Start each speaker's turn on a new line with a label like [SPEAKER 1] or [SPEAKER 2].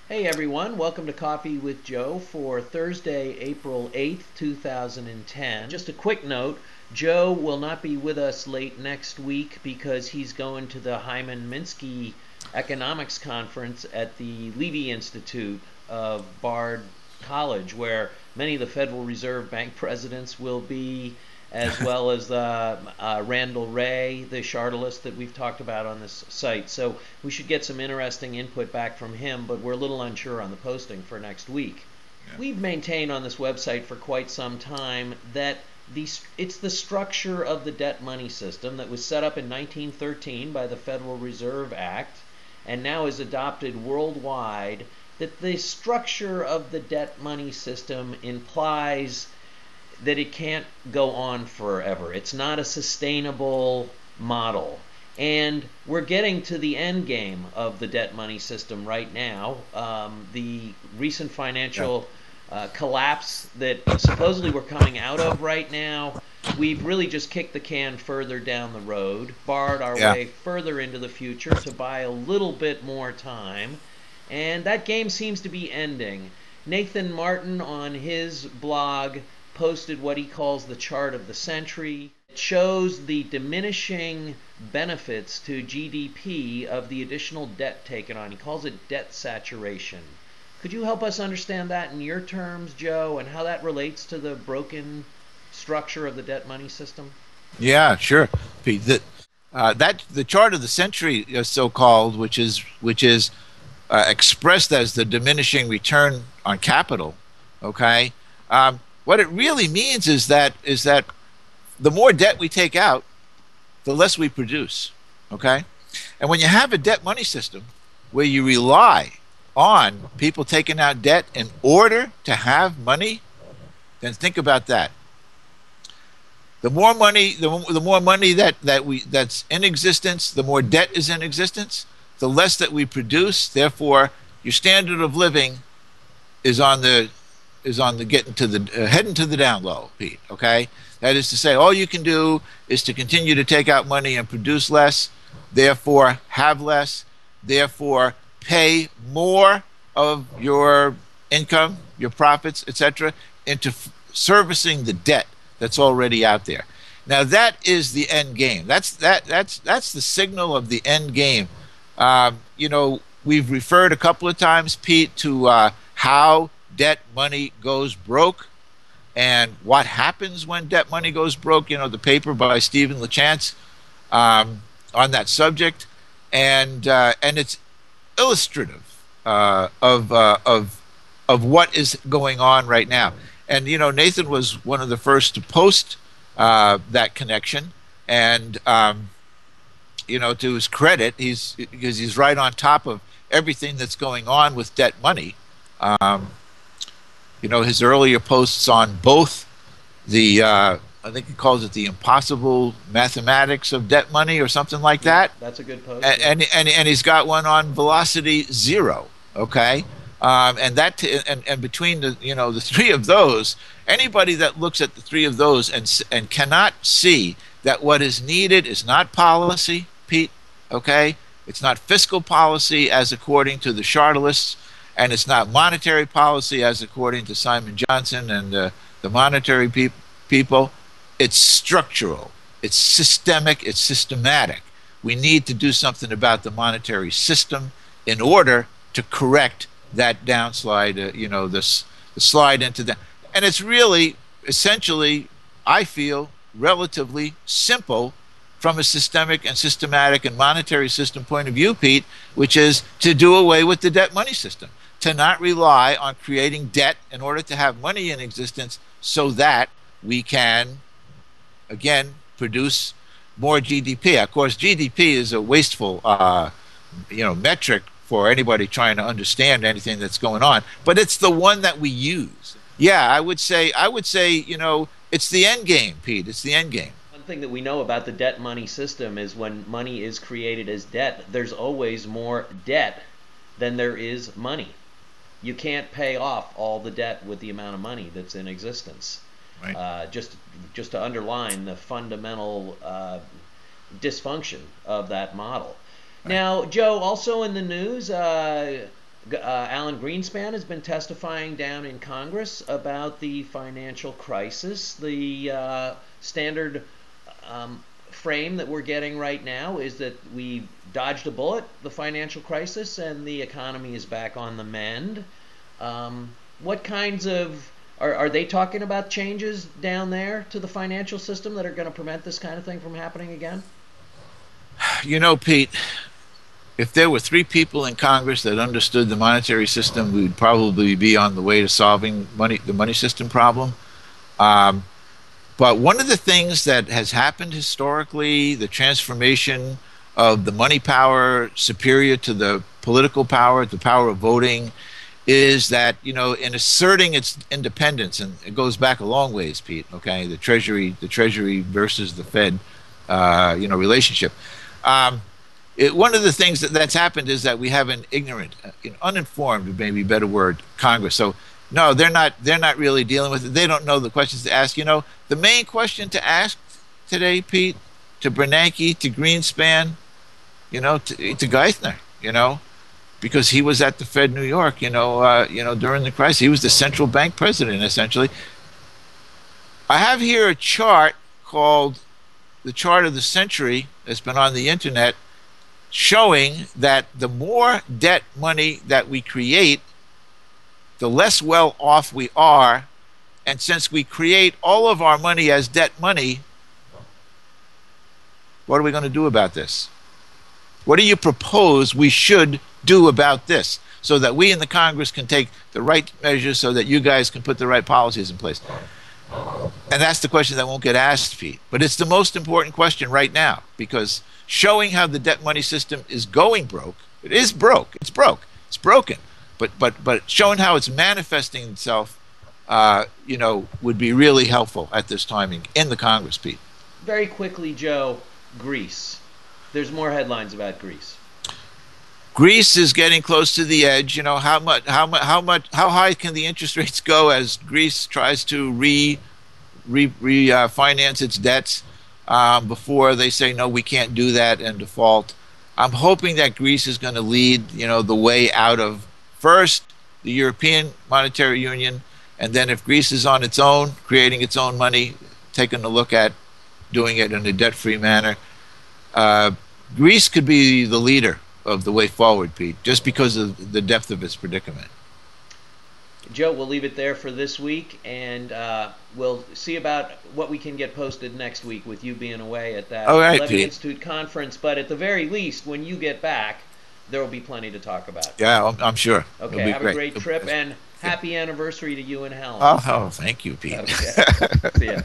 [SPEAKER 1] Hey everyone, welcome to Coffee with Joe for Thursday, April 8th, 2010. Just a quick note, Joe will not be with us late next week because he's going to the Hyman Minsky Economics Conference at the Levy Institute of Bard College, where many of the Federal Reserve Bank presidents will be, as well as Randall Wray, the chartalist that we've talked about on this site. So we should get some interesting input back from him, but we're a little unsure on the posting for next week. Yeah. We've maintained on this website for quite some time that it's the structure of the debt money system that was set up in 1913 by the Federal Reserve Act and now is adopted worldwide, that the structure of the debt money system implies that it can't go on forever. It's not a sustainable model. And we're getting to the end game of the debt money system right now. The recent financial collapse that supposedly we're coming out of right now, we've really just kicked the can further down the road, barred our way further into the future to buy a little bit more time. And that game seems to be ending. Nathan Martin on his blog posted what he calls the chart of the century. It shows the diminishing benefits to GDP of the additional debt taken on. He calls it debt saturation. Could you help us understand that in your terms, Joe, and how that relates to the broken structure of the debt money system?
[SPEAKER 2] Yeah, sure, Pete. The chart of the century, so-called, which is expressed as the diminishing return on capital. Okay. What it really means is that the more debt we take out, the less we produce, okay? And when you have a debt money system where you rely on people taking out debt in order to have money, then think about that. The more money, the more money that's in existence, the more debt is in existence, the less that we produce. Therefore, your standard of living is on the getting to the heading to the down low, Pete. Okay, that is to say, all you can do is to continue to take out money and produce less, therefore have less, therefore pay more of your income, your profits, etc., into servicing the debt that's already out there. Now that is the end game. That's the signal of the end game. We've referred a couple of times, Pete, to how debt money goes broke and what happens when debt money goes broke. The paper by Stephen LeChance on that subject, and it's illustrative of what is going on right now. And Nathan was one of the first to post that connection, and to his credit, because he's right on top of everything that's going on with debt money. His earlier posts on both the, I think he calls it the impossible mathematics of debt money or something like that.
[SPEAKER 1] That's a good post.
[SPEAKER 2] And he's got one on velocity zero. Okay. And between the three of those, anybody that looks at the three of those and cannot see that what is needed is not policy, Pete. Okay. It's not fiscal policy as according to the chartalists, and it's not monetary policy as according to Simon Johnson and the monetary people. It's structural, it's systemic, it's systematic. We need to do something about the monetary system in order to correct that downslide, the slide into that. And it's really, essentially, I feel, relatively simple from a systemic and systematic and monetary system point of view, Pete, which is to do away with the debt money system, to not rely on creating debt in order to have money in existence so that we can, again, produce more GDP. Of course, GDP is a wasteful, metric for anybody trying to understand anything that's going on, but it's the one that we use. Yeah, I would say, it's the end game, Pete. It's the end game.
[SPEAKER 1] One thing that we know about the debt money system is when money is created as debt, there's always more debt than there is money. You can't pay off all the debt with the amount of money that's in existence. Right. Just to underline the fundamental dysfunction of that model. Right. Now, Joe, also in the news, Alan Greenspan has been testifying down in Congress about the financial crisis. The standard frame that we're getting right now is that we dodged a bullet, the financial crisis, and the economy is back on the mend. What kinds of are they talking about changes down there to the financial system that are going to prevent this kind of thing from happening again?
[SPEAKER 2] You know, Pete, if there were three people in Congress that understood the monetary system, we would probably be on the way to solving the money system problem. Um, but one of the things that has happened historically, the transformation of the money power superior to the political power, the power of voting, is that, in asserting its independence, and it goes back a long ways, Pete. Okay, the Treasury versus the Fed, relationship. Um, One of the things that's happened is that we have an ignorant, uninformed, maybe a better word, Congress. So no, they're not really dealing with it. They don't know the questions to ask. The main question to ask today, Pete, to Bernanke, to Greenspan, to Geithner, because he was at the Fed New York, during the crisis. He was the central bank president, essentially. I have here a chart called the chart of the century that's been on the internet, showing that the more debt money that we create, the less well off we are. And since we create all of our money as debt money, what are we going to do about this? What do you propose we should do about this so that we in the Congress can take the right measures so that you guys can put the right policies in place? And that's the question that won't get asked, Pete. But it's the most important question right now, because showing how the debt money system is going broke, it is broke, it's broken. But showing how it's manifesting itself, would be really helpful at this timing in the Congress, Pete.
[SPEAKER 1] Very quickly, Joe, Greece. There's more headlines about Greece.
[SPEAKER 2] Greece is getting close to the edge. How high can the interest rates go as Greece tries to refinance its debts before they say no, we can't do that and default? I'm hoping that Greece is going to lead, the way out of first the European Monetary Union, and then if Greece is on its own, creating its own money, taking a look at doing it in a debt-free manner. Greece could be the leader of the way forward, Pete, just because of the depth of its predicament.
[SPEAKER 1] Joe, we'll leave it there for this week, and we'll see about what we can get posted next week with you being away at that Levy Institute conference. But at the very least, when you get back, there will be plenty to talk about.
[SPEAKER 2] Yeah, I'm sure.
[SPEAKER 1] Okay, have a great trip, and happy anniversary to you and Helen.
[SPEAKER 2] Oh, thank you, Pete.
[SPEAKER 1] Okay. See ya.